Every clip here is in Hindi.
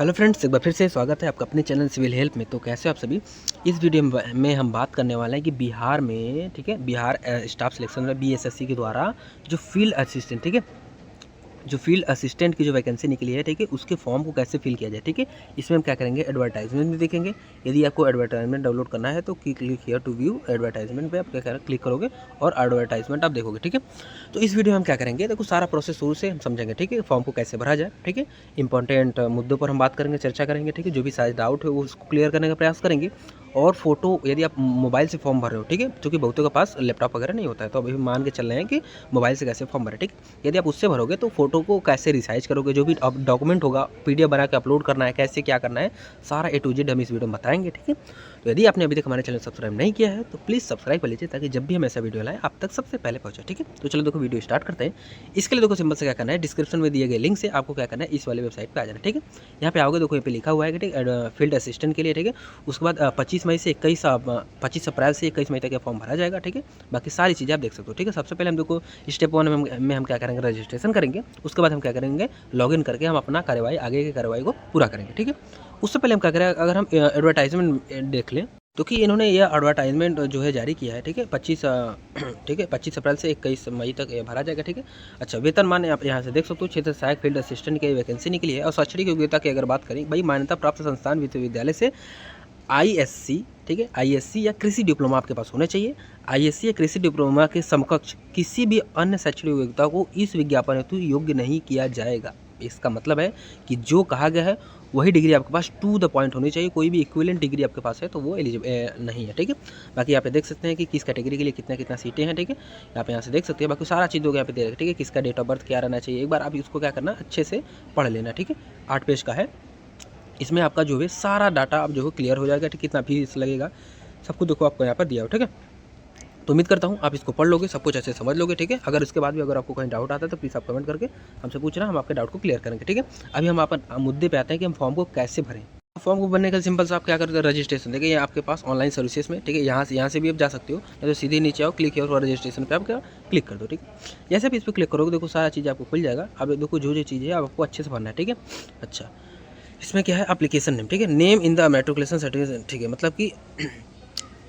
हेलो फ्रेंड्स, एक बार फिर से स्वागत है आपका अपने चैनल सिविल हेल्प में। तो कैसे हो आप सभी। इस वीडियो में हम बात करने वाले हैं कि बिहार में, ठीक है, बिहार स्टाफ सिलेक्शन में बीएसएससी के द्वारा जो फील्ड असिस्टेंट, ठीक है, जो फील्ड असिस्टेंट की जो वैकेंसी निकली है, ठीक है, उसके फॉर्म को कैसे फिल किया जाए। ठीक है, इसमें हम क्या करेंगे, एडवर्टाइजमेंट में देखेंगे। यदि आपको एडवर्टाइजमेंट डाउनलोड करना है तो click here to view advertisement पे आप क्या क्लिक करोगे और एडवर्टाइजमेंट आप देखोगे। ठीक है, तो इस वीडियो में हम क्या करेंगे, देखो सारा प्रोसेस शुरू से हम समझेंगे। ठीक है, फॉर्म को कैसे भरा जाए, ठीक है, इंपॉर्टेंट मुद्दों पर हम बात करेंगे, चर्चा करेंगे। ठीक है, जो भी सारे डाउट है वो उसको क्लियर करने का प्रयास करेंगे। और फोटो, यदि आप मोबाइल से फॉर्म भर रहे हो, ठीक है, क्योंकि बहुतों के पास लैपटॉप वगैरह नहीं होता है, तो अभी मान के चल रहे हैं कि मोबाइल से कैसे फॉर्म भरे। ठीक, यदि आप उससे भरोगे तो फोटो को कैसे रिसाइज करोगे, जो भी डॉक्यूमेंट होगा पीडीएफ बना के अपलोड करना है, कैसे क्या करना है, सारा ए टू जेड हम इस वीडियो में बताएंगे। ठीक है, तो यदि आपने अभी तक हमारे चैनल सब्सक्राइब नहीं किया है तो प्लीज़ सब्सक्राइब कर लीजिए, ताकि जब भी हम ऐसा वीडियो लाएं आप तक सबसे पहले पहुंचे। ठीक है, तो चलो देखो वीडियो स्टार्ट करते हैं। इसके लिए देखो सिंपल से क्या करना है, डिस्क्रिप्शन में दिए गए लिंक से आपको क्या करना है, इस वाले वेबसाइट पे आ जाना। ठीक है, यहाँ पे आओगे, देखो यहाँ पे लिखा हुआ है कि फील्ड असिस्टेंट के लिए। ठीक है, उसके बाद 25 अप्रैल से 21 मई तक फॉर्म भरा जाएगा। ठीक है, बाकी सारी चीज़ें आप देख सकते हो। ठीक है, सबसे पहले हम देखो स्टेप 1 में हम क्या करेंगे, रजिस्ट्रेशन करेंगे। उसके बाद हम क्या करेंगे, लॉगिन करके हम अपना कार्यवाही, आगे की कार्यवाही को पूरा करेंगे। ठीक है, उससे पहले हम क्या करें, अगर हम एडवर्टाइजमेंट देख लें तो कि इन्होंने यह एडवर्टाइजमेंट जो है जारी किया है। ठीक है, 25 अप्रैल से 21 मई तक ये भरा जाएगा। ठीक है, अच्छा, वेतनमान आप यहाँ से देख सकते हो, क्षेत्र सहायक फील्ड असिस्टेंट की वैकेंसी निकली है। और शैक्षणिक योग्यता की अगर बात करें, भाई मान्यता प्राप्त संस्थान विश्वविद्यालय से आईएससी, ठीक है, आईएससी या कृषि डिप्लोमा आपके पास होना चाहिए। आईएससी या कृषि डिप्लोमा के समकक्ष किसी भी अन्य शैक्षणिक योग्यता को इस विज्ञापन हेतु योग्य नहीं किया जाएगा। इसका मतलब है कि जो कहा गया है वही डिग्री आपके पास टू द पॉइंट होनी चाहिए। कोई भी इक्विवेलेंट डिग्री आपके पास है तो वो एलिजिबल नहीं है। ठीक है, बाकी यहाँ पे देख सकते हैं कि किस कैटेगरी के लिए कितना सीटें हैं। ठीक है, यहाँ से देख सकते हैं, बाकी सारा चीज़ यहाँ पे दे रखा है। ठीक है, किसका डेट ऑफ बर्थ क्या रहना चाहिए, एक बार आप इसको क्या करना, अच्छे से पढ़ लेना। ठीक है, 8 पेज का है, इसमें आपका जो है सारा डाटा आप जो है क्लियर हो जाएगा। ठीक, कितना फीस लगेगा सब कुछ देखो आपको यहाँ पर दिया हो। ठीक है, तो उम्मीद करता हूँ आप इसको पढ़ लोगे, सब कुछ अच्छे समझ लोगे। ठीक है, अगर इसके बाद भी अगर आपको कहीं डाउट आता है तो प्लीज़ आप कमेंट करके हमसे पूछना, हम आपके डाउट को क्लियर करेंगे। ठीक है, अभी हम अपन मुद्दे पे आते हैं कि हम फॉर्म को कैसे भरें। फॉर्म को भरने का सिंपल से आप क्या करते हो, रजिस्ट्रेशन। देखिए ये आपके पास ऑनलाइन सर्विसेज में, ठीक है, यहाँ से भी आप जा सकते हो, तो सीधे नीचे आओ, क्लिक और रजिस्ट्रेशन पे आप क्या क्लिक कर दो। ठीक है, जैसे भी इस पर क्लिक करोगे, देखो सारा चीज़ आपको खुल जाएगा। अब देखो जो चीज़ है आपको अच्छे से भरना है। ठीक है, अच्छा, इसमें क्या है, एप्लीकेशन नेम। ठीक है, name in the matriculation certificate. ठीक है, मतलब कि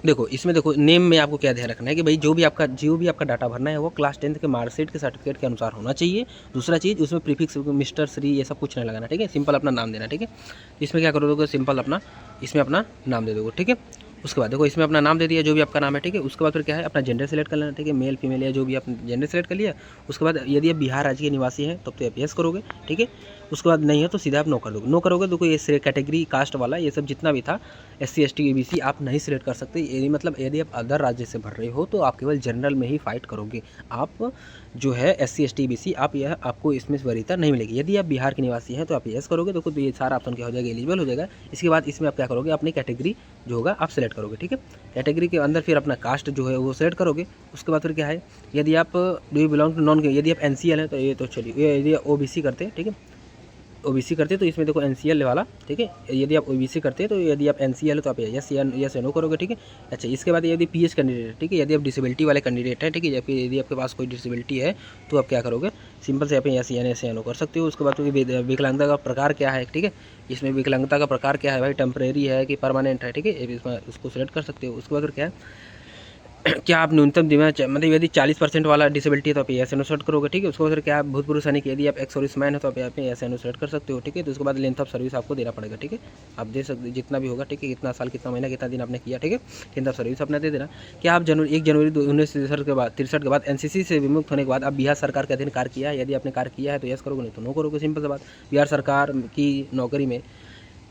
देखो इसमें देखो नेम में आपको क्या ध्यान रखना है कि भाई जो भी आपका डाटा भरना है वो क्लास 10 के मार्कशीट के सर्टिफिकेट के अनुसार होना चाहिए। दूसरा चीज़, उसमें प्रीफिक्स मिस्टर, श्री, ये सब कुछ नहीं लगाना। ठीक है, सिंपल अपना नाम देना। ठीक है, इसमें क्या करोगे, सिंपल अपना इसमें अपना नाम दे दोगे। ठीक है, उसके बाद देखो इसमें अपना नाम दे दिया, जो भी आपका नाम है। ठीक है, उसके बाद फिर क्या है, अपना जेंडर सेलेक्ट कर लेना। ठीक है, मेल फीमेल या जो भी आप जेंडर सेलेक्ट कर लिया। उसके बाद यदि आप बिहार राज्य के निवासी हैं तब तो आप यस करोगे। ठीक है, उसके बाद नहीं है तो सीधा आप नो कर दोगे। नो करोगे देखो ये कैटेगरी, कास्ट वाला ये सब जितना भी था, SC ST EBC आप नहीं सिलेक्ट कर सकते। यदि मतलब यदि आप अदर राज्य से भर रहे हो तो आप केवल जनरल में ही फाइट करोगे। आप जो है SC ST EBC आप यह आपको इसमें वरीयता नहीं मिलेगी। यदि आप बिहार के निवासी हैं तो आप यस करोगे, देखो तो ये सारा ऑप्शन क्या हो जाएगा, एलिजिबल हो जाएगा। इसके बाद इसमें आप क्या करोगे, अपनी कैटेगरी जो होगा आप सेलेक्ट करोगे। ठीक है, कैटेगरी के अंदर फिर अपना कास्ट जो है वो सेलेक्ट करोगे। उसके बाद फिर क्या है, यदि आप do you belong to non, यदि आप NCL है तो ये तो चलिए, यदि OBC करते हैं, ठीक है, OBC करते तो इसमें देखो NCL वाला। ठीक है, यदि आप OBC करते हैं तो यदि आप NCL है तो आप यस या नो करोगे। ठीक है, अच्छा, इसके बाद यदि PH कैंडिडेट है, ठीक है, यदि आप डिसेबिलिटी वाले कैंडिडेट हैं, ठीक है, यदि आपके पास कोई डिसेबिलिटी है तो आप क्या करोगे, सिंपल से आप यस या नो कर सकते हो। उसके बाद विकलांगता का प्रकार क्या है, ठीक है, इसमें विकलांगता का प्रकार क्या है भाई, टेम्परेरी है कि परमानेंट है। ठीक है, इसमें उसको सेलेक्ट कर सकते हो। उसके बाद फिर क्या है, क्या आप न्यूनतम दिमाग मतलब यदि 40% वाला डिसेबिलिटी है तो आप एस एन सेलेक्ट करोगे। ठीक है, उसके बाद क्या आप भूतपूर्व सैनिक, यदि आप एक्स सर्विसमैन है तो आप यहाँ पे एस एन सेलेक्ट कर सकते हो। ठीक है, तो उसके बाद लेंथ ऑफ सर्विस आपको देना पड़ेगा। ठीक है, आप दे सकते जितना भी होगा। ठीक है, कितना साल, कितना महीना, कितना दिन आपने किया। ठीक है, लेंथ ऑफ सर्विस अपना दे देना। क्या आप 1 जनवरी 1963 के बाद NCC से विमुक्त होने के बाद आप बिहार सरकार के अधीन कार्य किया है, यदि आपने कार्य किया है तो यस करोगे, नहीं तो नो करोगे। सिंपल सी बात, बिहार सरकार की नौकरी में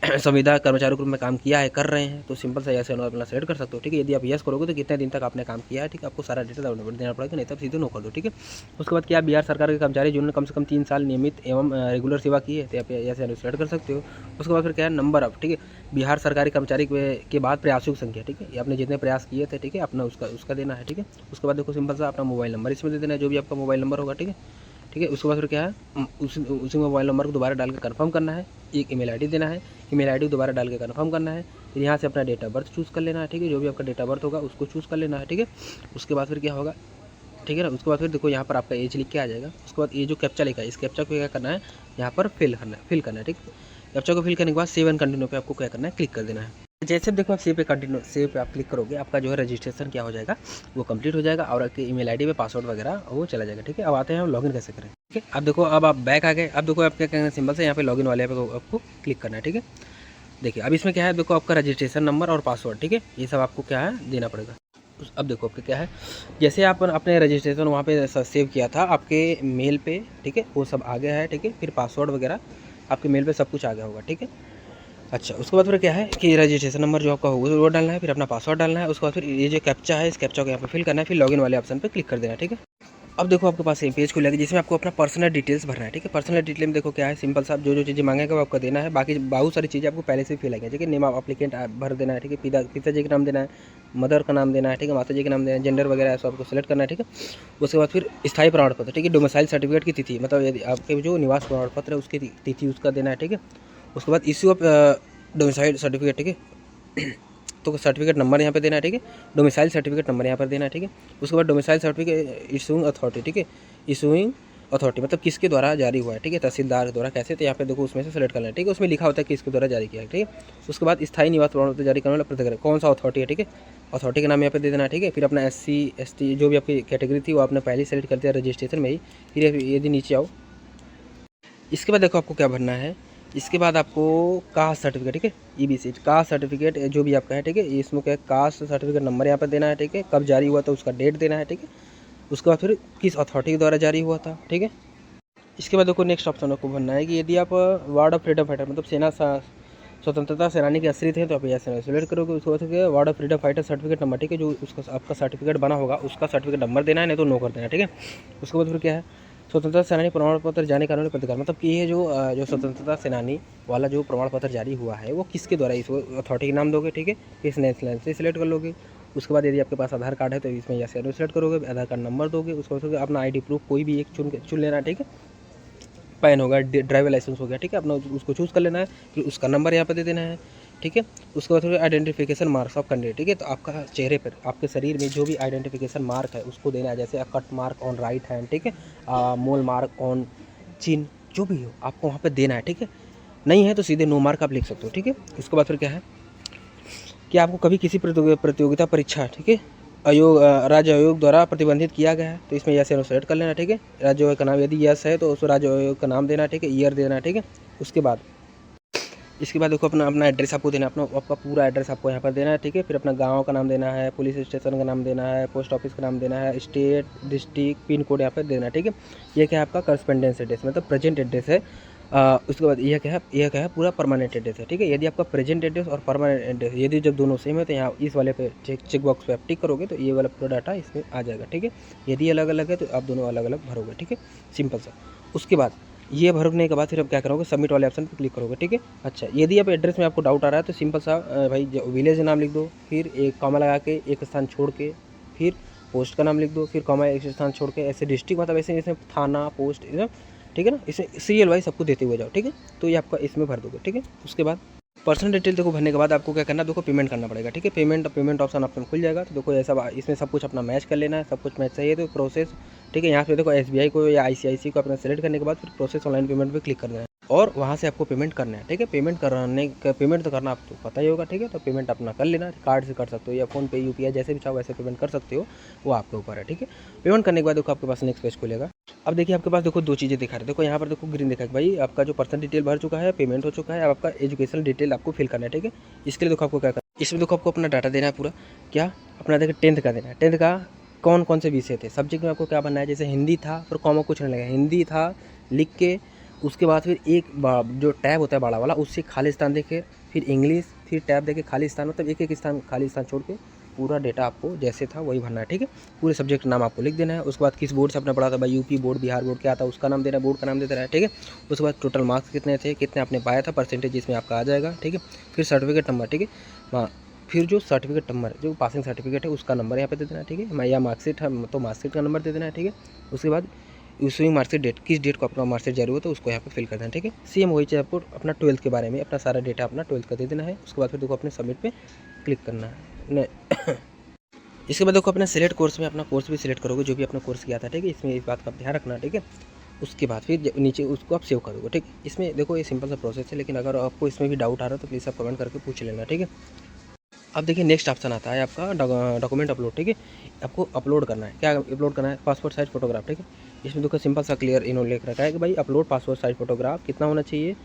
संविदा कर्मचारी के रूप में काम किया है, कर रहे हैं, तो सिंपल सा ऐसे अपना सेलेक्ट कर सकते हो। ठीक है, यदि आप यस करोगे तो कितने दिन तक आपने काम किया है। ठीक है, आपको सारा डिटेल देना पड़ेगा, नहीं तब सीधे नो कर दो। ठीक है, उसके बाद क्या बिहार सरकार के कर्मचारी जिन्होंने कम से कम 3 साल नियमित एवं रेगुलर सेवा की है तो आप ऐसे सेलेक्ट कर सकते हो। उसके बाद फिर क्या है, नंबर ऑफ, ठीक है, बिहार सरकारी कर्मचारी के बाद प्रयासों की संख्या। ठीक है, आपने जितने प्रयास किए थे, ठीक है, अपना उसका देना है। ठीक है, उसके बाद देखो सिंपल सा अपना मोबाइल नंबर इसमें दे देना है, जो भी आपका मोबाइल नंबर होगा। ठीक है, ठीक है, उसके बाद फिर क्या है, उसी मोबाइल नंबर को दोबारा डाल के कन्फर्म करना है। एक ईमेल आईडी देना है, ईमेल आईडी को दोबारा डाल के कन्फर्म करना है। फिर यहाँ से अपना डेट ऑफ बर्थ चूज़ कर लेना है। ठीक है, जो भी आपका डेट ऑफ बर्थ होगा उसको चूज़ कर लेना है। ठीक है, उसके बाद फिर क्या होगा, ठीक है ना, उसके बाद फिर देखो यहाँ पर आपका एज लिख के आ जाएगा। उसके बाद ये जो कैप्चा लिखा है, इस कैप्चा को क्या करना है, यहाँ पर फिल करना है। ठीक है, कैप्चा को फिल करने के बाद सेव एंड कंटिन्यू पे आपको क्या करना है, क्लिक कर देना है। जैसे देखो आप सेव पे कंटिन्यू, सेव पे आप क्लिक करोगे, आपका जो है रजिस्ट्रेशन क्या हो जाएगा, वो कंप्लीट हो जाएगा और आपके ईमेल आईडी पे पासवर्ड वगैरह वो चला जाएगा। ठीक है, अब आते हैं हम लॉगिन कैसे करें। ठीक है, अब देखो अब आप बैक आ गए। अब देखो आप क्या करना है, सिंपल से यहाँ पे लॉगिन वाले पे आपको क्लिक करना है। ठीक है, देखिए अब इसमें क्या है, देखो आपका रजिस्ट्रेशन नंबर और पासवर्ड, ठीक है, ये सब आपको क्या है देना पड़ेगा। अब देखो आपका क्या है, जैसे आप अपने रजिस्ट्रेशन वहाँ पे सेव किया था आपके मेल पे, ठीक है, वो सब आ गया है। ठीक है, फिर पासवर्ड वगैरह आपके मेल पे सब कुछ आ गया होगा। ठीक है, अच्छा उसके बाद फिर क्या है कि रजिस्ट्रेशन नंबर जो आपका होगा वो डालना है, फिर अपना पासवर्ड डालना है। उसके बाद फिर ये जो कैप्चा है, इस कैप्चा को यहाँ पे फिल करना है, फिर लॉगिन वाले ऑप्शन पे क्लिक कर देना है। ठीक है, अब देखो आपके पास एक पेज खुलेगा जिसमें आपको अपना पर्सनल डिटेल्स भरना है। ठीक है, पर्सनल डिटेल में देखो क्या है, सिंपल सा जो चीज़ें मांगेगा वो आपको देना है। बाकी बहुत सारी चीज़ें आपको पहले से फिल आएंगे। ठीक है, नेम ऑफ एप्लीकेंट भर देना है। ठीक है, पिताजी का नाम देना है, मदर का नाम देना है। ठीक है, माता जी का नाम देना है, जेंडर वगैरह सब आपको सेलेक्ट करना है। ठीक है, उसके बाद फिर स्थायी प्रमाण पत्र, ठीक है, डोमिसाइल सर्टिफिकेट की तिथि, मतलब यदि आपके जो निवास प्रमाण पत्र है उसकी तिथि उसका देना है। ठीक है, उसके बाद इश्यू ऑफ डोमिसाइल सर्टिफिकेट, ठीक है, तो सर्टिफिकेट नंबर यहाँ पे देना है। ठीक है, डोमिसाइल सर्टिफिकेट नंबर यहाँ पर देना है। ठीक है, उसके बाद डोमिसाइल सर्टिफिकेट इशूइंग अथॉरिटी, ठीक है, इशूइंग अथॉरिटी मतलब किसके द्वारा जारी हुआ है। ठीक है, तहसीलदार द्वारा कैसे, तो यहाँ पे देखो उसमें से सेलेक्ट करना है। ठीक है, उसमें लिखा होता है किसके द्वारा जारी किया है। ठीक है, उसके बाद स्थायी निवास प्रमाण पत्र जारी करने वाला प्राधिकरण कौन सा अथॉरिटी है। ठीक है, अथॉरिटी का नाम यहाँ पे दे देना है। ठीक है, फिर अपना SC ST जो भी आपकी कैटेगरी थी वो आपने पहले ही सेलेक्ट कर दिया रजिस्ट्रेशन में ही। फिर यदि नीचे आओ, इसके बाद देखो आपको क्या भरना है, इसके बाद आपको कास्ट सर्टिफिकेट, ठीक है, EBC कास्ट सर्टिफिकेट जो भी आपका है। ठीक है, इसमें क्या है, कास्ट सर्टिफिकेट नंबर यहाँ पर देना है। ठीक है, कब जारी हुआ था उसका डेट देना है। ठीक है, उसके बाद फिर किस अथॉरिटी के द्वारा जारी हुआ था। ठीक है, इसके बाद देखो नेक्स्ट ऑप्शन आपको भरना है कि यदि आप वार्ड ऑफ फ्रीडम फाइटर मतलब सेना स्वतंत्रता सेनानी के आश्रित हैं तो आप यहाँ सेलेक्ट करोगे। उसके बाद ward of freedom fighter certificate number, ठीक है, जो उसका आपका सर्टिफिकेट बना होगा उसका सर्टिफिकेट नंबर देना है, नहीं तो नो कर देना है। ठीक है, उसके बाद फिर क्या है, स्वतंत्रता सेनानी प्रमाण पत्र जारी करने वाले प्राधिकार, मतलब कि ये जो स्वतंत्रता सेनानी वाला जो प्रमाण पत्र जारी हुआ है वो किसके द्वारा, इसको अथॉरिटी के नाम दोगे। ठीक है, किस नेशनल से सिलेक्ट कर लोगे। उसके बाद यदि आपके पास आधार कार्ड है तो इसमें या सेलेक्ट करोगे, आधार कार्ड नंबर दोगे। उसके बाद अपना ID प्रूफ कोई भी एक चुन लेना है। ठीक है, पैन होगा, ड्राइवर लाइसेंस हो गया। ठीक है, अपना उसको चूज़ कर लेना है, फिर उसका नंबर यहाँ पर दे देना है। ठीक है, उसके बाद फिर आइडेंटिफिकेशन मार्क्स ऑफ कैंडिडेट, ठीक है, तो आपका चेहरे पर आपके शरीर में जो भी आइडेंटिफिकेशन मार्क है उसको देना है, जैसे cut mark on right hand, ठीक है, मोल मार्क ऑन चिन, जो भी हो आपको वहाँ पे देना है। ठीक है, नहीं है तो सीधे नो मार्क आप लिख सकते हो। ठीक है, उसके बाद फिर क्या है कि आपको कभी किसी प्रतियोगिता परीक्षा, ठीक है, राज्य आयोग द्वारा प्रतिबंधित किया गया है तो इसमें यस या सेलेक्ट कर लेना। ठीक है, राज्य आयोग का नाम यदि यस है तो उस राज्य आयोग का नाम देना। ठीक है, ईयर देना। ठीक है, उसके बाद इसके बाद देखो अपना एड्रेस आपको देना है, आपका पूरा एड्रेस आपको यहाँ पर देना है। ठीक है, फिर अपना गांव का नाम देना है, पुलिस स्टेशन का नाम देना है, पोस्ट ऑफिस का नाम देना है, स्टेट डिस्ट्रिक्ट पिन कोड यहाँ पर देना है। ठीक है, ये क्या है आपका करस्पेंडेंस एड्रेस मतलब प्रेजेंट एड्रेस है। उसके बाद यह क्या है पूरा परमानेंट एड्रेस है। ठीक है, यदि आपका प्रेजेंट एड्रेस और परमानेंट एड्रेस यदि जब दोनों सेम है तो यहाँ इस वाले पे चेक बॉक्स पे आप टिक करोगे तो ये वाला पूरा डाटा इसमें आ जाएगा। ठीक है, यदि अलग अलग है तो आप दोनों अलग अलग भरोगे। ठीक है, सिंपल सा। उसके बाद ये भरने के बाद फिर आप क्या करोगे, सबमिट वाले ऑप्शन पर क्लिक करोगे। ठीक है, अच्छा यदि आप एड्रेस में आपको डाउट आ रहा है तो सिंपल सा भाई विलेज नाम लिख दो, फिर एक कॉमा लगा के एक स्थान छोड़ के फिर पोस्ट का नाम लिख दो, फिर कॉमा एक स्थान छोड़ के ऐसे डिस्ट्रिक्ट मतलब ऐसे इसमें थाना पोस्ट, ठीक है ना, इसे सीरियल वाइज सबको देते हुए जाओ। ठीक है, तो ये आपका इसमें भर दोगे। ठीक है, उसके बाद पर्सनल डिटेल देखो भरने के बाद आपको क्या करना है, देखो पेमेंट करना पड़ेगा। ठीक है, पेमेंट ऑप्शन आपको खुल जाएगा। तो देखो ये सब इसमें सब कुछ अपना मैच कर लेना है, सब कुछ मैच चाहिए तो प्रोसेस। ठीक है, यहाँ पे देखो SBI को या ICICI को अपना सेलेक्ट करने के बाद फिर प्रोसेस ऑनलाइन पेमेंट पे क्लिक करना है और वहाँ से आपको पेमेंट करना है। ठीक है, पेमेंट तो करना आपको पता ही होगा। ठीक है, तो पेमेंट अपना कर लेना, कार्ड से कर सकते हो या फ़ोन पे UPI जैसे भी चाहो वैसे पेमेंट कर सकते हो, वो आपके ऊपर है। ठीक है, पेमेंट करने के बाद देखो आपके पास नेक्स्ट पेज खुलेगा। अब देखिए आपके पास देखो दो चीज़ें दिखा रहे हैं। देखो यहाँ पर देखो ग्रीन दिखा है भाई आपका जो पर्सनल डिटेल भर चुका है, पेमेंट हो चुका है, अब आपका एजुकेशनल डिटेल आपको फिल करना है। ठीक है, इसके लिए देखो आपको क्या करना है, इसमें देखो आपको अपना डाटा देना है पूरा। क्या अपना देखिए 10th का देना है, 10th का कौन कौन से विषय थे, सब्जेक्ट में आपको क्या बनना है, जैसे हिंदी था फिर कॉमा कुछ नहीं लगेगा, हिंदी था लिख के उसके बाद फिर एक जो टैब होता है बड़ा वाला उससे खाली स्थान देके फिर इंग्लिश फिर टैब देके खाली स्थान, मतलब एक एक स्थान खाली स्थान छोड़ के पूरा डेटा आपको जैसे था वही भरना है। ठीक है, पूरे सब्जेक्ट नाम आपको लिख देना है। उसके बाद किस बोर्ड से आपने पढ़ा था, भाई UP बोर्ड, बिहार बोर्ड क्या था उसका नाम देना है, बोर्ड का नाम देना है। ठीक है, उसके बाद टोटल मार्क्स कितने थे, कितने आपने पाया था, परसेंटेज इसमें आपका आ जाएगा। ठीक है, फिर सर्टिफिकेट नंबर। ठीक है, फिर जो सर्टिफिकेट नंबर जो पासिंग सर्टिफिकेट है उसका नंबर यहाँ पे दे देना है। ठीक है, या मार्कशीट है तो मार्कशीट का नंबर दे देना है। ठीक है, उसके बाद इशूइंग मार्कशीट डेट, किस डेट को अपना मार्कशीट जारी हुआ तो उसको यहाँ पे फिल कर देना है। ठीक है, सेम वही चाहिए आपको अपना 12th के बारे में अपना सारा डेटा अपना 12th का दे देना है। उसके बाद फिर देखो अपने सबमिट पे क्लिक करना है। इसके बाद देखो अपना सिलेक्ट कोर्स में अपना कोर्स भी सिलेक्ट करोगे जो भी अपना कोर्स किया था। ठीक है, इसमें इस बात का ध्यान रखना। ठीक है, उसके बाद फिर नीचे उसको आप सेव कर दोगे, ठीक। इसमें देखो ये सिंपल सा प्रोसेस है, लेकिन अगर आपको इसमें भी डाउट आ रहा है तो प्लीज़ आप कमेंट करके पूछ लेना, ठीक है। अब देखिए नेक्स्ट ऑप्शन आता है आपका डॉक्यूमेंट अपलोड, ठीक है। आपको अपलोड करना है, क्या अपलोड करना है? पासपोर्ट साइज़ फोटोग्राफ, ठीक है। इसमें देखो सिंपल सा क्लियर इन्होंने लिख रखा है कि भाई अपलोड पासपोर्ट साइज़ फोटोग्राफ कितना होना चाहिए,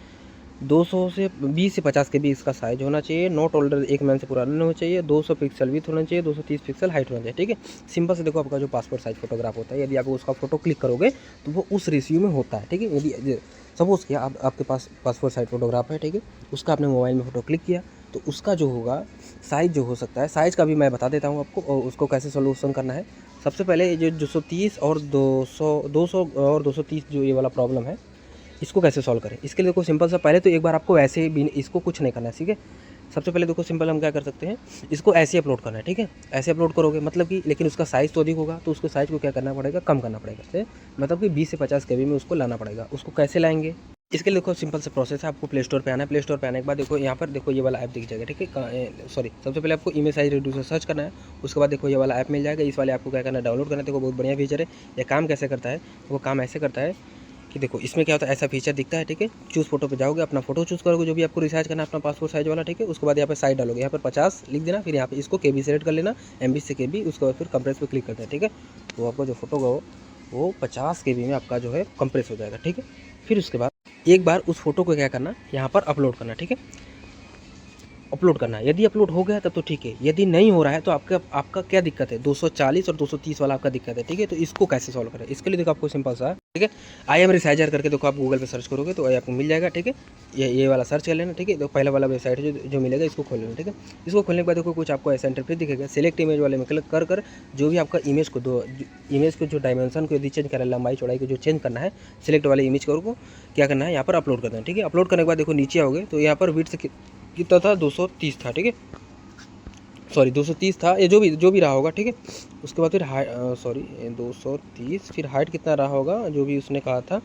200 से 20 से 50 के बीच इसका साइज होना चाहिए, नॉट ओल्डर 1 महीने से पुराना नहीं होना चाहिए, 200 पिक्सल विड्थ होना चाहिए, 230 पिक्सल हाइट होना चाहिए, ठीक है। सिंपल से देखो आपका जो पासपोर्ट साइज फोटोग्राफ होता है, यदि आप उसका फोटो क्लिक करोगे तो वो उस रेशियो में होता है, ठीक है। यदि सपोज किया आपके पास पासपोर्ट साइज फोटोग्राफ है, ठीक है, उसका आपने मोबाइल में फोटो क्लिक किया तो उसका जो होगा साइज़ जो हो सकता है, साइज़ का भी मैं बता देता हूँ आपको और उसको कैसे सोल्यूशन करना है। सबसे पहले ये जो 230 और 200 और 230 जो ये वाला प्रॉब्लम है, इसको कैसे सॉल्व करें? इसके लिए देखो सिंपल सा, पहले तो एक बार आपको ऐसे भी इसको कुछ नहीं करना है, ठीक है। सबसे पहले देखो सिंपल हम क्या कर सकते हैं, इसको ऐसे अपलोड करना है, ठीक है। ऐसे अपलोड करोगे मतलब कि, लेकिन उसका साइज़ तो अधिक होगा, तो उसको साइज़ को क्या करना पड़ेगा, कम करना पड़ेगा, ठीक है। मतलब कि 20 से 50 केबी में उसको लाना पड़ेगा। उसको कैसे लाएंगे? इसके लिए देखो सिंपल सा प्रोसेस है, आपको प्ले स्टोर पे आना है। प्ले स्टोर पे आने के बाद देखो यहाँ पर देखो ये वाला ऐप दिख जाएगा, ठीक है। सॉरी, सबसे पहले आपको इमेज साइज रिड्यूसर सर्च करना है। उसके बाद देखो ये वाला ऐप मिल जाएगा। इस वाले आपको क्या करना है, डाउनलोड करना है। देखो बहुत बढ़िया फीचर है। ये काम कैसे करता है? वो काम ऐसे करता है कि देखो इसमें क्या होता है, ऐसा फीचर दिखता है, ठीक है। चूज़ फोटो पे जाओगे, अपना फोटो चूज़ करोगे जो भी आपको रिसाइज करना है, अपना पासपोर्ट साइज वाला, ठीक है। उसके बाद यहाँ पे साइज डालोगे, यहाँ पर 50 लिख देना, फिर यहाँ पे इसको केबी सेलेक्ट कर लेना, एमबी से केबी। उसके बाद फिर कंप्रेस पे क्लिक करते हैं, ठीक है। तो आपका जो फोटो का वो 50 केबी में आपका जो है कंप्रेस हो जाएगा, ठीक है। फिर उसके बाद एक बार उस फोटो को क्या करना, यहाँ पर अपलोड करना, ठीक है। अपलोड करना है। यदि अपलोड हो गया तब तो ठीक है, यदि नहीं हो रहा है तो आपका क्या दिक्कत है, 240 और 230 वाला आपका दिक्कत है, ठीक है। तो इसको कैसे सॉल्व करें? इसके लिए देखो आपको सिंपल सा है, ठीक है। आई एम रिसाइजर करके देखो आप गूगल पे सर्च करोगे तो आपको मिल जाएगा, ठीक है। ये वाला सर्च कर लेना, ठीक है। तो पहला वाला वेबसाइट है जो मिलेगा, इसको खोल लेना, ठीक है। इसको खोलने के बाद देखो कुछ आपको ऐसा इंटरफेस दिखेगा। सेलेक्ट इमेज वाले में क्लिक कर जो भी आपका इमेज को जो डायमेंशन को यदि चेंज करना है, लंबाई चौड़ाई को जो चेंज करना है, सिलेक्ट वाले इमेज को क्या करना है, यहाँ पर अपलोड करना है, ठीक है। अपलोड करने के बाद देखो नीचे आओगे तो यहाँ पर विड्थ कितना था, 230 था, ठीक है। सॉरी 230 था, ये जो भी रहा होगा, ठीक है। उसके बाद फिर सॉरी 230, फिर हाइट कितना रहा होगा, जो भी उसने कहा था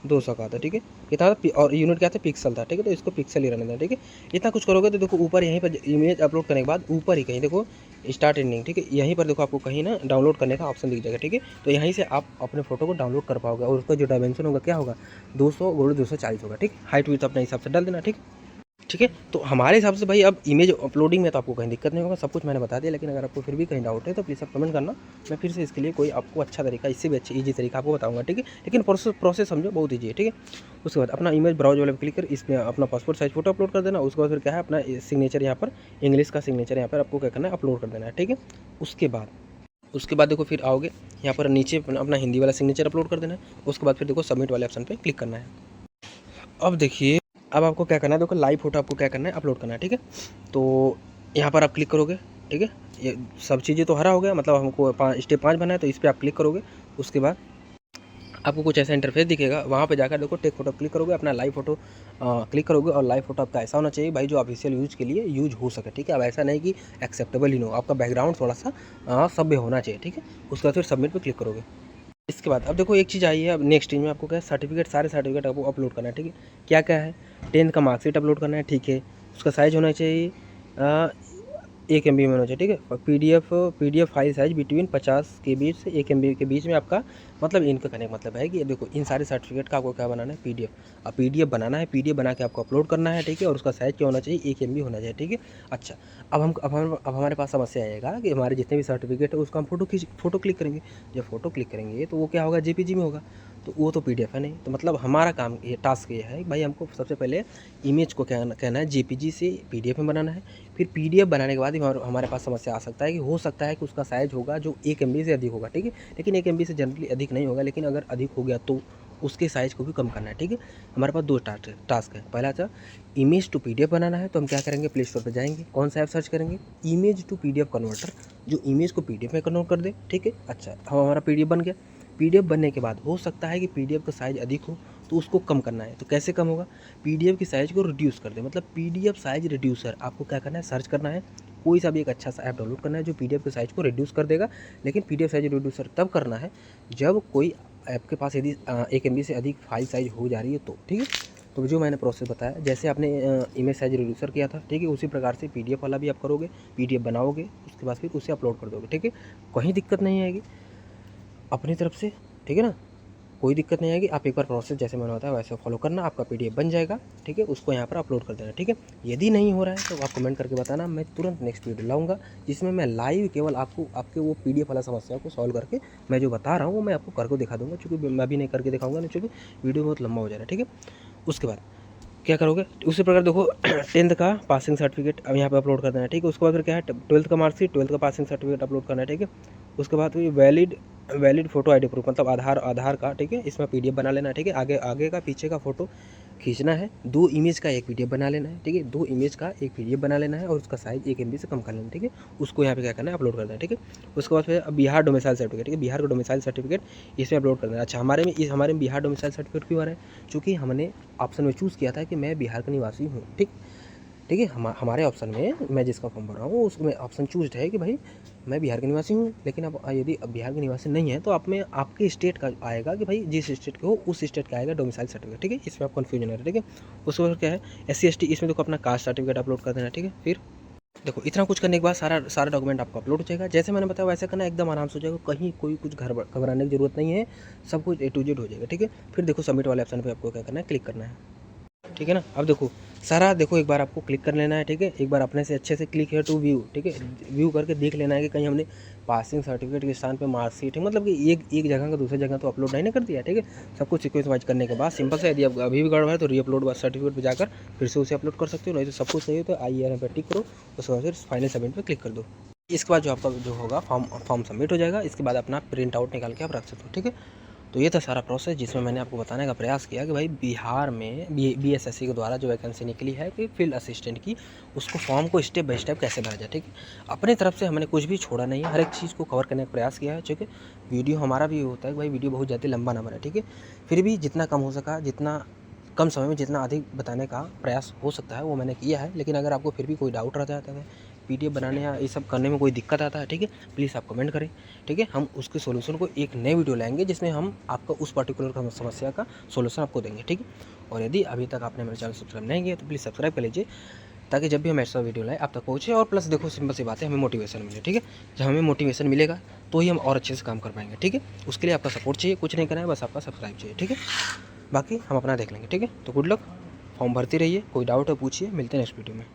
200 कहा था, ठीक है। कितना था और यूनिट क्या था, पिक्सल था, ठीक है। तो इसको पिक्सल ही रहने दें, ठीक है। इतना कुछ करोगे तो देखो ऊपर यहीं पर इमेज अपलोड करने के बाद ऊपर ही कहीं देखो स्टार्ट एंडिंग, ठीक है। यहीं पर देखो आपको कहीं ना डाउनलोड करने का ऑप्शन दिख जाएगा, ठीक है। तो यहीं से आप अपने फोटो को डाउनलोड कर पाओगे और उसका जो डायमेंशन होगा क्या होगा, 200x240 होगा, ठीक। हाइट विड्थ अपने हिसाब से डाल देना, ठीक। ठीक है। तो हमारे हिसाब से भाई अब इमेज अपलोडिंग में तो आपको कहीं दिक्कत नहीं होगा, सब कुछ मैंने बता दिया। लेकिन अगर आपको फिर भी कहीं डाउट है तो प्लीज़ आप कमेंट करना, मैं फिर से इसके लिए कोई आपको अच्छा तरीका, इससे भी अच्छा ईजी तरीका आपको बताऊंगा, ठीक है। लेकिन प्रोसेस समझो बहुत ईजी है, ठीक है। उसके बाद अपना इमेज ब्राउज वाले पर क्लिक कर इसमें अपना पासपोर्ट साइज फोटो अपलोड कर देना। उसके बाद फिर क्या है, अपना सिग्नेचर यहाँ पर इंग्लिश का सिग्नेचर यहाँ पर आपको क्या करना है, अपलोड कर देना है, ठीक है। उसके बाद देखो फिर आओगे यहाँ पर नीचे अपना हिंदी वाला सिग्नेचर अपलोड कर देना है। उसके बाद फिर देखो सबमिट वाले ऑप्शन पे क्लिक करना है। अब देखिए, अब आपको क्या करना है, देखो लाइव फोटो आपको क्या करना है, अपलोड करना है, ठीक है। तो यहाँ पर आप क्लिक करोगे, ठीक है। ये सब चीज़ें तो हरा हो गया, मतलब हमको स्टेप 5 बनाए, तो इस पर आप क्लिक करोगे। उसके बाद आपको कुछ ऐसा इंटरफेस दिखेगा, वहाँ पे जाकर देखो टेक फोटो क्लिक करोगे, अपना लाइव फोटो क्लिक करोगे। और लाइव फोटो आपका ऐसा होना चाहिए भाई जो ऑफिशियल यूज़ के लिए यूज हो सके, ठीक है। अब ऐसा नहीं कि एक्सेप्टेबल ही हो, आपका बैकग्राउंड थोड़ा सा सभ्य होना चाहिए, ठीक है। उसके बाद फिर सबमिट पर क्लिक करोगे। इसके बाद अब देखो एक चीज़ आई है, अब नेक्स्ट चीज़ में आपको क्या है, सर्टिफिकेट, सारे सर्टिफिकेट आपको अपलोड करना है, ठीक है। क्या क्या है, 10th का मार्कशीट अपलोड करना है, ठीक है। उसका साइज़ होना चाहिए 1 MB में होना चाहिए, ठीक है। और पीडीएफ फाइल साइज बिटवीन 50 के बीच से 1 MB के बीच में आपका, मतलब इनका कहने का मतलब है कि देखो इन सारे सर्टिफिकेट का आपको क्या बनाना है, पीडीएफ। अब पीडीएफ बनाना है, पीडीएफ बना के आपको अपलोड करना है, ठीक है। और उसका साइज़ क्या होना चाहिए, 1 MB होना चाहिए, ठीक है। अच्छा, अब हमारे पास समस्या आएगा कि हमारे जितने भी सर्टिफिकेट है उसका हम फोटो क्लिक करेंगे। जब फोटो क्लिक करेंगे तो वो क्या होगा, जेपीजी में होगा, तो वो तो पीडीएफ है नहीं। तो मतलब हमारा काम, ये टास्क ये है भाई, हमको सबसे पहले इमेज को क्या कहना है, जेपीजी से पीडीएफ में बनाना है। फिर पीडीएफ बनाने के बाद ही हमारे पास समस्या आ सकता है कि हो सकता है कि उसका साइज होगा जो 1 MB से अधिक होगा, ठीक है। लेकिन 1 MB से जनरली अधिक नहीं होगा, लेकिन अगर अधिक हो गया तो उसके साइज़ को भी कम करना है, ठीक है। हमारे पास 2 टास्क है। पहला था इमेज टू पीडीएफ बनाना है, तो हम क्या करेंगे, प्ले स्टोर पर जाएंगे, कौन सा ऐप सर्च करेंगे, इमेज टू पीडीएफ कन्वर्टर, जो इमेज को पीडीएफ में कन्वर्ट कर दे, ठीक है। अच्छा, अब हमारा पीडीएफ बन गया। पीडीएफ बनने के बाद हो सकता है कि पीडीएफ का साइज़ अधिक हो, तो उसको कम करना है। तो कैसे कम होगा, पीडीएफ की साइज़ को रिड्यूस कर दे, मतलब पीडीएफ साइज रिड्यूसर आपको क्या करना है, सर्च करना है। कोई सा भी एक अच्छा सा ऐप डाउनलोड करना है जो पीडीएफ के साइज़ को रिड्यूस कर देगा। लेकिन पीडीएफ साइज रिड्यूसर तब करना है जब कोई ऐप के पास यदि 1 MB से अधिक फाइल साइज हो जा रही है तो, ठीक है। तो जो मैंने प्रोसेस बताया, जैसे आपने इमेज साइज रिड्यूसर किया था, ठीक है, उसी प्रकार से पीडीएफ वाला भी आप करोगे। पीडीएफ बनाओगे, उसके बाद फिर उसे अपलोड कर दोगे, ठीक है। कहीं दिक्कत नहीं आएगी अपनी तरफ से, ठीक है ना। कोई दिक्कत नहीं आएगी। आप एक बार प्रोसेस जैसे मैंने बताया वैसे फॉलो करना, आपका पीडीएफ बन जाएगा, ठीक है। उसको यहाँ पर अपलोड कर देना, ठीक है। यदि नहीं हो रहा है तो आप कमेंट करके बताना, मैं तुरंत नेक्स्ट वीडियो लाऊंगा जिसमें मैं लाइव केवल आपको आपके वो पीडीएफ वाला समस्या को सॉल्व करके मैं जो बता रहा हूँ वो मैं आपको करके दिखा दूँगा, चूँकि मैं भी नहीं करके दिखाऊँगा नहीं, चूँकि वीडियो बहुत लंबा हो जा रहा है, ठीक है। उसके बाद क्या करोगे, उसी प्रकार देखो 10th का पासिंग सर्टिफिकेट अब यहाँ पे अपलोड कर देना है, ठीक है। उसके बाद फिर क्या है 12th का मार्कशीट, 12th का पासिंग सर्टिफिकेट अपलोड करना है, ठीक है। उसके बाद फिर वैलिड फोटो आईडी प्रूफ मतलब आधार का, ठीक है। इसमें पीडीएफ बना लेना है, ठीक है। आगे का पीछे का फोटो खींचना है, 2 इमेज का एक पीडीएफ बना लेना है, ठीक है। 2 इमेज का एक पीडीएफ बना लेना है और उसका साइज 1 MB से कम कर लेना है, ठीक है। उसको यहाँ पे क्या करना है अपलोड कर देना है, ठीक है। उसके बाद फिर बिहार डोमिसाइल सर्टिफिकेट, ठीक है। बिहार का डोमिसाइल सर्टिफिकेट इसमें अपलोड कर देना। अच्छा, हमारे में बिहार डोमिसाइल सर्टिफिकेट क्यों आ रहा है, चूँकि हमने ऑप्शन में चूज़ किया था कि मैं बिहार का निवासी हूँ, ठीक है। हमारे ऑप्शन में मैं जिसका फॉर्म भर रहा हूँ उसमें ऑप्शन चूज है कि भाई मैं बिहार के निवासी हूँ। लेकिन अब यदि बिहार के निवासी नहीं है तो आप में आपके स्टेट का आएगा कि भाई जिस स्टेट के हो उस स्टेट का आएगा डोमिसाइल सर्टिफिकेट, ठीक है। इसमें आप कन्फ्यूजन है, ठीक है। उसके बाद क्या है SC ST, इसमें देखो अपना कास्ट सर्टिफिकेट अपलोड कर देना, ठीक है। फिर देखो इतना कुछ करने के बाद सारा डॉक्यूमेंट आपको अपलोड हो जाएगा। जैसे मैंने बताया वैसे करना, एकदम आराम से हो जाएगा, कहीं कोई कुछ घबराने की जरूरत नहीं है, सब कुछ A to Z हो जाएगा, ठीक है। फिर देखो सबमिट वाले ऑप्शन पे आपको क्या करना है, क्लिक करना है, ठीक है ना। अब देखो सारा देखो एक बार आपको क्लिक कर लेना है, ठीक है। एक बार अपने से अच्छे से क्लिक है टू व्यू, ठीक है। व्यू करके देख लेना है कि कहीं हमने पासिंग सर्टिफिकेट के स्थान पे मार्कशीट है, मतलब कि एक जगह का दूसरी जगह तो अपलोड नहीं ना कर दिया, ठीक है। सब कुछ सीक्वेंस वाइज करने के बाद सिंपल से, यदि अब अभी भी गड़बड़ है तो रीअपलोड सर्टिफिकेट पर जाकर फिर से उसे अपलोड कर सकते हो, नहीं तो सब कुछ सही हो तो IR पर टिक करो, उसके बाद फिर फाइनल सबमिट पर क्लिक कर दो। इसके बाद जो आपका जो होगा फॉर्म सबमिट हो जाएगा। इसके बाद अपना प्रिंट आउट निकाल के आप रख सकते हो, ठीक है। तो ये था सारा प्रोसेस जिसमें मैंने आपको बताने का प्रयास किया कि भाई बिहार में BSSC के द्वारा जो वैकेंसी निकली है कि फील्ड असिस्टेंट की, उसको फॉर्म को स्टेप बाय स्टेप कैसे भरा जाए, ठीक है। अपने तरफ से हमने कुछ भी छोड़ा नहीं है, हर एक चीज़ को कवर करने का प्रयास किया है, ठीक है। वीडियो हमारा भी होता है कि भाई वीडियो बहुत ज़्यादा लंबा ना बने, ठीक है। फिर भी जितना कम हो सका, जितना कम समय में जितना अधिक बताने का प्रयास हो सकता है वो मैंने किया है। लेकिन अगर आपको फिर भी कोई डाउट रह जाता है, पीडीएफ बनाने या ये सब करने में कोई दिक्कत आता है, ठीक है, प्लीज़ आप कमेंट करें, ठीक है। हम उसके सॉल्यूशन को एक नए वीडियो लाएंगे जिसमें हम आपका उस पर्टिकुलर समस्या का सॉल्यूशन आपको देंगे, ठीक है। और यदि अभी तक आपने मेरे चैनल सब्सक्राइब नहीं किया तो प्लीज़ सब्सक्राइब कर लीजिए, ताकि जब भी हम ऐसा वीडियो लाएँ आप तक पहुँचे। और प्लस देखो सिंपल सी बात है, हमें मोटिवेशन मिले, ठीक है। जब हमें मोटिवेशन मिलेगा तो ही हम और अच्छे से काम कर पाएंगे, ठीक है। उसके लिए आपका सपोर्ट चाहिए, कुछ नहीं करना है, बस आपका सब्सक्राइब चाहिए, ठीक है। बाकी हम अपना देख लेंगे, ठीक है। तो गुड लक, फॉर्म भरती रहिए, कोई डाउट है पूछिए, मिलते हैं नेक्स्ट वीडियो में।